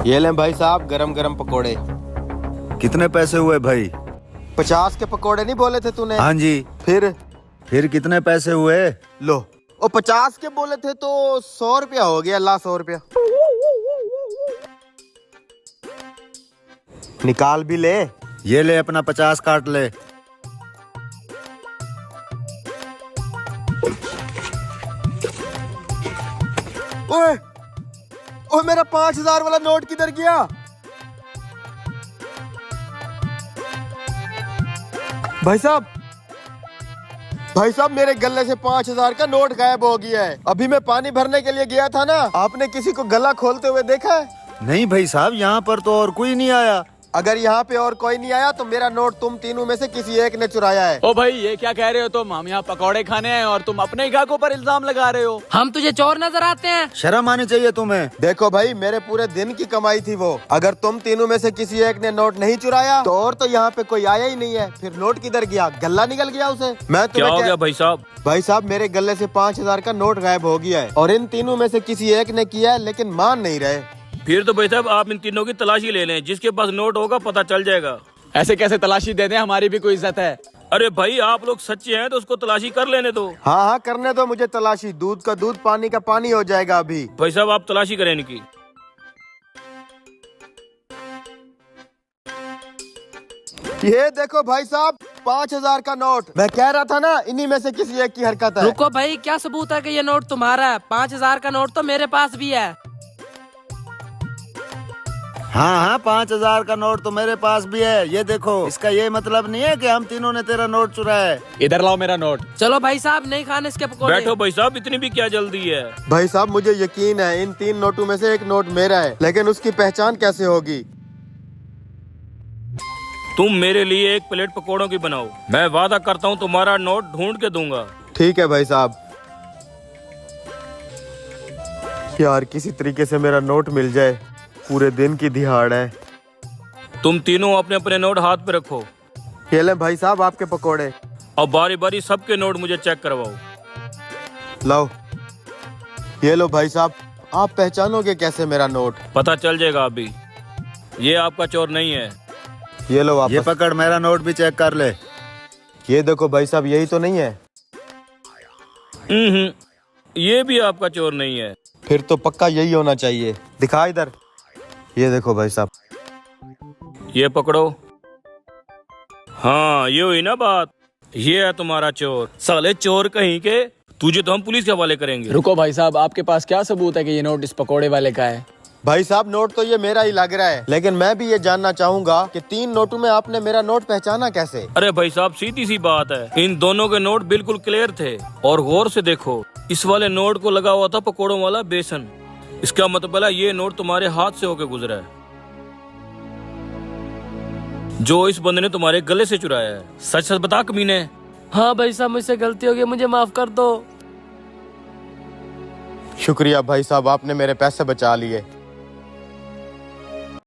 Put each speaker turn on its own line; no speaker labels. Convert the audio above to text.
ये लें भाई साहब गरम गरम पकोड़े।
कितने पैसे हुए भाई?
50 के पकोड़े नहीं बोले थे तूने?
हाँ जी।
फिर
कितने पैसे हुए?
लो, ओ 50 के बोले थे तो 100 रुपया हो गया। ला 100 रुपया निकाल भी ले।
ये ले अपना 50 काट ले।
ओए ओए मेरा 5000 वाला नोट किधर गया? भाई साहब मेरे गले से 5000 का नोट गायब हो गया है। अभी मैं पानी भरने के लिए गया था ना, आपने किसी को गला खोलते हुए देखा है?
नहीं भाई साहब, यहाँ पर तो और कोई नहीं आया।
अगर यहाँ पे और कोई नहीं आया तो मेरा नोट तुम तीनों में से किसी एक ने चुराया है।
ओ भाई ये क्या कह रहे हो तुम? हम यहाँ पकौड़े खाने हैं और तुम अपने ही ग्राहकों पर इल्जाम लगा रहे हो।
हम तुझे चोर नजर आते हैं?
शर्म आनी चाहिए तुम्हें।
देखो भाई, मेरे पूरे दिन की कमाई थी वो। अगर तुम तीनों में से किसी एक ने नोट नहीं चुराया तो और तो यहाँ पे कोई आया ही नहीं है। फिर नोट किधर गया? गला निकल गया उसे। मैं
क्या हो गया भाई साहब?
भाई साहब मेरे गले से 5000 का नोट गायब हो गया है और इन तीनों में से किसी एक ने किया है, लेकिन मान नहीं रहे।
फिर तो भाई साहब आप इन तीनों की तलाशी ले लें, जिसके पास नोट होगा पता चल जाएगा।
ऐसे कैसे तलाशी दे दें? हमारी भी कोई इज्जत है।
अरे भाई आप लोग सच्चे हैं तो उसको तलाशी कर लेने दो।
हाँ करने दो मुझे तलाशी। दूध का दूध पानी का पानी हो जाएगा अभी।
भाई साहब आप तलाशी करें इनकी।
ये देखो भाई साहब 5000 का नोट। मैं कह रहा था ना, इन्हीं में से किसी एक की हरकत है।
रुको भाई, क्या सबूत है कि ये नोट तुम्हारा है? 5000 का नोट तो मेरे पास भी है।
हाँ 5000 का नोट तो मेरे पास भी है। ये देखो, इसका ये मतलब नहीं है कि हम तीनों ने तेरा नोट चुराया है।
इधर लाओ मेरा नोट।
चलो भाई साहब, नहीं खाने इसके पकौड़े।
बैठो भाई साहब, इतनी भी क्या जल्दी है?
भाई साहब मुझे यकीन है इन 3 नोटों में से एक नोट मेरा है, लेकिन उसकी पहचान कैसे होगी?
तुम मेरे लिए एक प्लेट पकोड़ों की बनाओ, मैं वादा करता हूँ तुम्हारा नोट ढूंढ के दूंगा।
ठीक है भाई साहब। यार किसी तरीके से मेरा नोट मिल जाए, पूरे दिन की दिहाड़ है।
तुम तीनों अपने अपने नोट हाथ पे रखो।
ये ले भाई साहब आपके पकोड़े।
और बारी बारी सबके नोट मुझे चेक करवाओ।
लो, ये लो भाई साहब। आप पहचानोगे कैसे मेरा नोट?
पता चल जाएगा अभी। ये आपका चोर नहीं है।
ये लो वापस।
ये पकड़, मेरा नोट भी चेक कर ले।
ये देखो भाई साहब, यही तो नहीं है?
ये भी आपका चोर नहीं है।
फिर तो पक्का यही होना चाहिए। दिखा इधर। ये देखो भाई साहब।
ये पकड़ो। हाँ ये हुई ना बात। ये है तुम्हारा चोर। साले चोर कहीं के, तुझे तो हम पुलिस के हवाले करेंगे।
रुको भाई साहब, आपके पास क्या सबूत है कि ये नोट इस पकोड़े वाले का है?
भाई साहब नोट तो ये मेरा ही लग रहा है, लेकिन मैं भी ये जानना चाहूंगा कि 3 नोटों में आपने मेरा नोट पहचाना कैसे?
अरे भाई साहब सीधी सी बात है, इन दोनों के नोट बिल्कुल क्लियर थे। और गौर से देखो, इस वाले नोट को लगा हुआ था पकोड़ों वाला बेसन। इसका मतलब है ये नोट तुम्हारे हाथ से होके गुजरा है, जो इस बंदे ने तुम्हारे गले से चुराया है। सच सच बता कमीने।
हाँ भाई साहब, मुझसे गलती हो गई, मुझे माफ कर दो।
शुक्रिया भाई साहब, आपने मेरे पैसे बचा लिए।